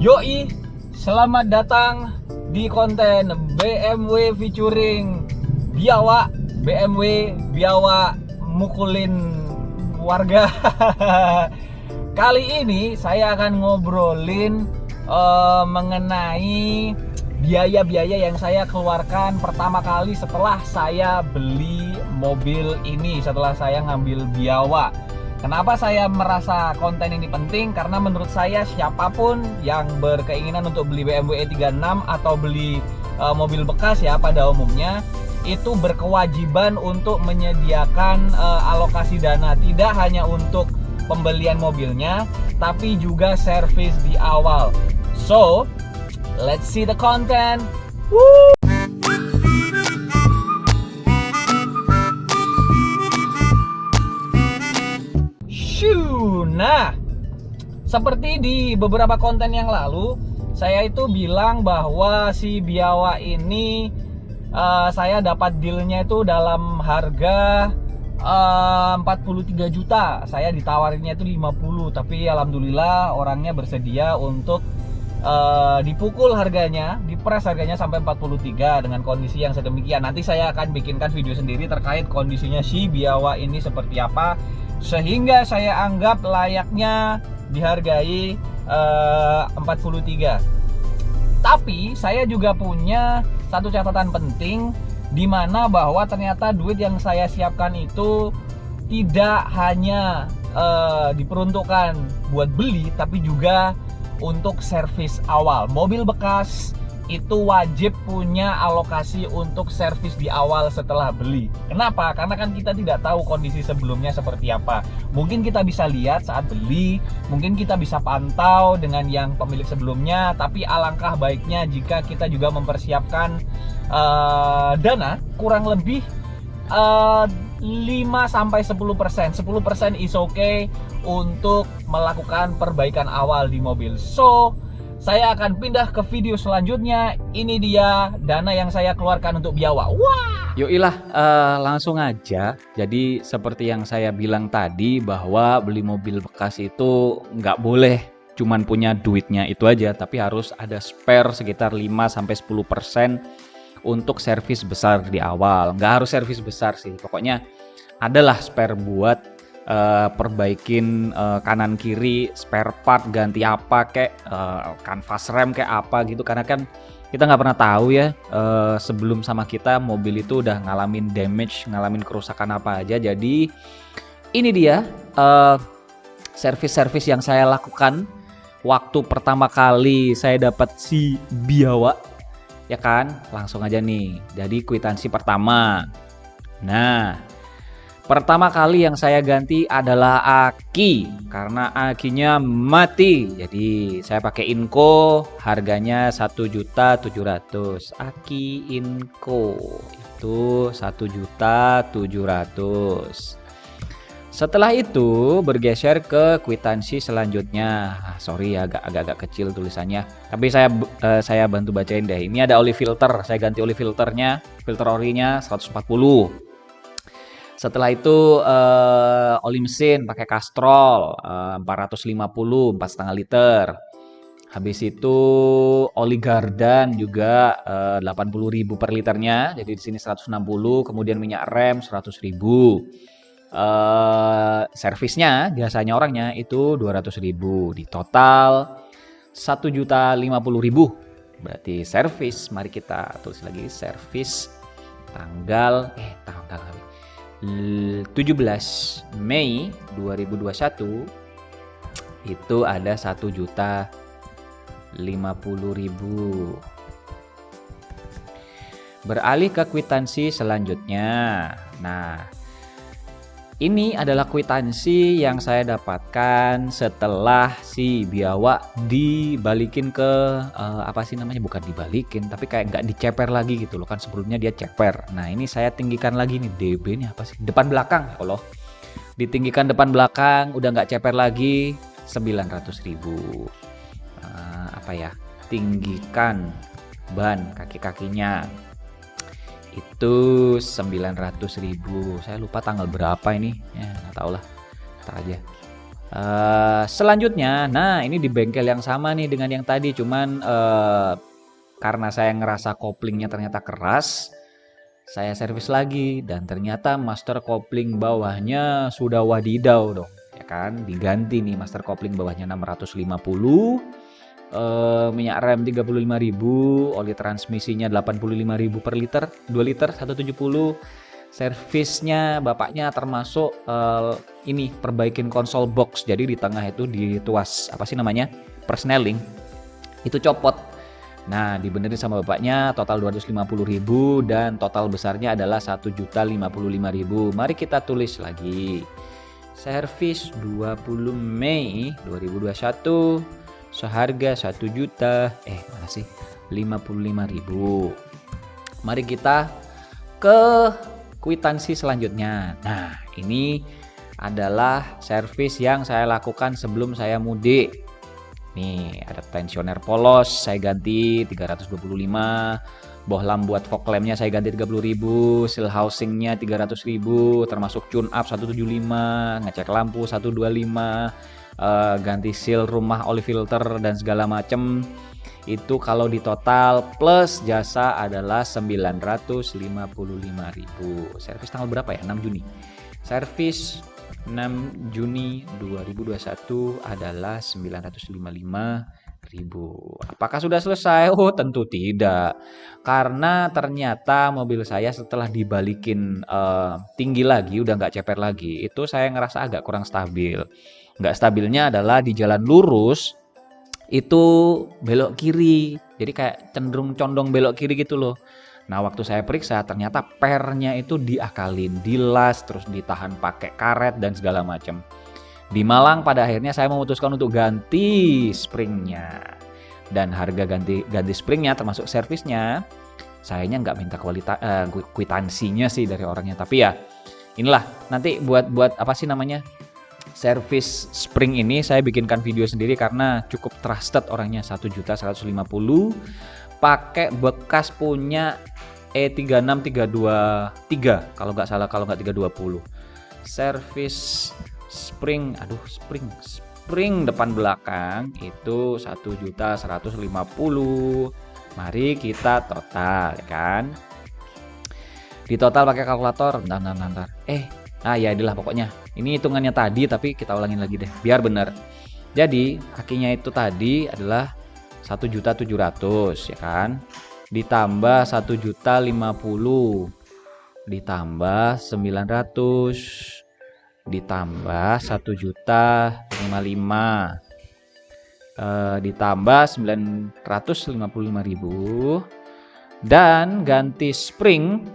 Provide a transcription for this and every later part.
Yoi, selamat datang di konten BMW featuring Biawa. BMW Biawa mukulin warga. Kali ini saya akan ngobrolin mengenai biaya-biaya yang saya keluarkan pertama kali setelah saya beli mobil ini, setelah saya ngambil Biawa. Kenapa saya merasa konten ini penting? Karena menurut saya siapapun yang berkeinginan untuk beli BMW E36 atau beli mobil bekas ya pada umumnya, itu berkewajiban untuk menyediakan alokasi dana, tidak hanya untuk pembelian mobilnya tapi juga servis di awal. So, let's see the content. Woo! Nah, seperti di beberapa konten yang lalu, saya itu bilang bahwa si Biawa ini saya dapat dealnya itu dalam harga 43 juta. Saya ditawarinnya itu 50, tapi alhamdulillah orangnya bersedia untuk dipukul harganya, dipres harganya sampai 43 dengan kondisi yang sedemikian. Nanti saya akan bikinkan video sendiri terkait kondisinya si Biawa ini seperti apa, sehingga saya anggap layaknya dihargai 43. Tapi saya juga punya satu catatan penting, di mana bahwa ternyata duit yang saya siapkan itu tidak hanya diperuntukkan buat beli, tapi juga untuk servis awal. Mobil bekas itu wajib punya alokasi untuk servis di awal setelah beli. Kenapa? Karena kan kita tidak tahu kondisi sebelumnya seperti apa. Mungkin kita bisa lihat saat beli, mungkin kita bisa pantau dengan yang pemilik sebelumnya, tapi alangkah baiknya jika kita juga mempersiapkan dana kurang lebih 5-10%. 10% is okay untuk melakukan perbaikan awal di mobil. So, saya akan pindah ke video selanjutnya. Ini dia dana yang saya keluarkan untuk Biawa. Wah! Yoilah, langsung aja. Jadi seperti yang saya bilang tadi, bahwa beli mobil bekas itu nggak boleh cuman punya duitnya itu aja, tapi harus ada spare sekitar 5-10% untuk servis besar di awal. Nggak harus servis besar sih, pokoknya adalah spare buat perbaikin kanan kiri, spare part, ganti apa kayak kanvas rem kayak apa gitu. Karena kan kita nggak pernah tahu ya, sebelum sama kita mobil itu udah ngalamin damage, ngalamin kerusakan apa aja. Jadi ini dia servis-servis yang saya lakukan waktu pertama kali saya dapat si Biawa, ya kan. Langsung aja nih, jadi kwitansi pertama. Nah, pertama kali yang saya ganti adalah aki, karena akinya mati. Jadi saya pakai Inco, harganya 1.700.000. Aki Inco itu 1.700.000. Setelah itu bergeser ke kwitansi selanjutnya. Sorry agak kecil tulisannya, tapi saya bantu bacain deh. Ini ada oli filter, saya ganti oli filternya, filter orinya 140. Setelah itu oli mesin pakai Castrol 450, 4,5 liter. Habis itu oli Gardan juga 80.000 per liternya. Jadi di sini 160, kemudian minyak rem 100.000. Servisnya biasanya orangnya itu 200.000. Di total 1.050.000. Berarti servis, mari kita tulis lagi servis tanggal 17 Mei 2021 itu ada 1.050.000. Beralih ke kwitansi selanjutnya. Nah, ini adalah kwitansi yang saya dapatkan setelah si Biawa dibalikin ke apa sih namanya, bukan dibalikin tapi kayak nggak diceper lagi gitu loh kan, sebelumnya dia ceper. Nah, ini saya tinggikan lagi nih, DB ini apa sih, depan belakang ya Allah, ditinggikan depan belakang, udah nggak ceper lagi, 900.000. Apa ya, tinggikan ban kaki-kakinya itu 900.000. Saya lupa tanggal berapa ini ya, nggak tahu lah, ntar aja. Selanjutnya, nah ini di bengkel yang sama nih dengan yang tadi, cuman karena saya ngerasa koplingnya ternyata keras, saya servis lagi dan ternyata master kopling bawahnya sudah wadidaw dong, ya kan? Diganti nih master kopling bawahnya 650, minyak rem 35.000, oli transmisinya 85.000 per liter, 2 liter 170. Servisnya bapaknya termasuk ini perbaikin konsol box. Jadi di tengah itu dituas apa sih namanya? Persneling. Itu copot. Nah, dibenerin sama bapaknya total 250.000 dan total besarnya adalah 1.055.000. Mari kita tulis lagi. Servis 20 Mei 2021 seharga 1.055.000. Mari kita ke kwitansi selanjutnya. Nah, ini adalah servis yang saya lakukan sebelum saya mudik. Nih, ada tensioner polos saya ganti 325, bohlam buat fog lampnya saya ganti 30.000, seal housingnya 300.000, termasuk tune up 175, ngecek lampu 125, ganti seal rumah oli filter dan segala macem. Itu kalau di total plus jasa adalah 955.000. Servis tanggal berapa ya? 6 Juni. Servis 6 Juni 2021 adalah 955.000. Apakah sudah selesai? Oh, tentu tidak. Karena ternyata mobil saya setelah dibalikin tinggi lagi, udah nggak ceper lagi, itu saya ngerasa agak kurang stabil. Nggak stabilnya adalah di jalan lurus itu belok kiri, jadi kayak cenderung condong belok kiri gitu loh. Nah, waktu saya periksa ternyata pernya itu diakalin, dilas, terus ditahan pakai karet dan segala macam. Di Malang pada akhirnya saya memutuskan untuk ganti springnya, dan harga ganti springnya termasuk servisnya, sayanya nggak minta kwitansinya sih dari orangnya, tapi ya inilah nanti buat apa sih namanya, servis spring ini saya bikinkan video sendiri karena cukup trusted orangnya, 1.150.000, pakai bekas punya E36323 kalau nggak salah, kalau nggak 320. Servis spring, spring depan belakang itu 1.150.000. Mari kita total, ya kan? Di total pakai kalkulator, bentar. Ya inilah pokoknya. Ini hitungannya tadi tapi kita ulangin lagi deh biar benar. Jadi akinya itu tadi adalah 1.700.000, ya kan? Ditambah 1.050.000, ditambah 900, ditambah 1.055.000, ditambah 955.000, dan ganti spring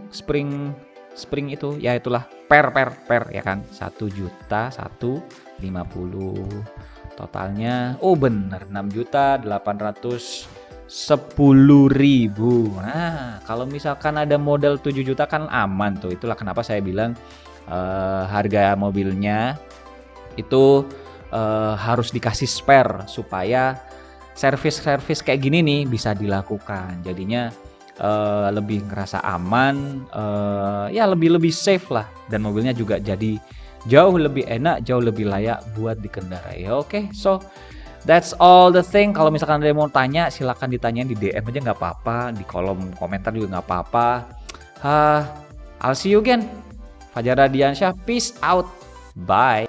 itu ya itulah per ya kan, 1.150.000. Totalnya bener 6.810.000. Nah, kalau misalkan ada modal 7 juta kan aman tuh. Itulah kenapa saya bilang harga mobilnya itu harus dikasih spare supaya servis kayak gini nih bisa dilakukan. Jadinya lebih ngerasa aman, ya lebih safe lah, dan mobilnya juga jadi jauh lebih enak, jauh lebih layak buat dikendarai. Oke, so that's all the thing. Kalau misalkan ada yang mau tanya, silahkan ditanyain di DM aja, nggak apa-apa, di kolom komentar juga nggak apa-apa. I'll see you again. Fajar Radiansyah, peace out, bye.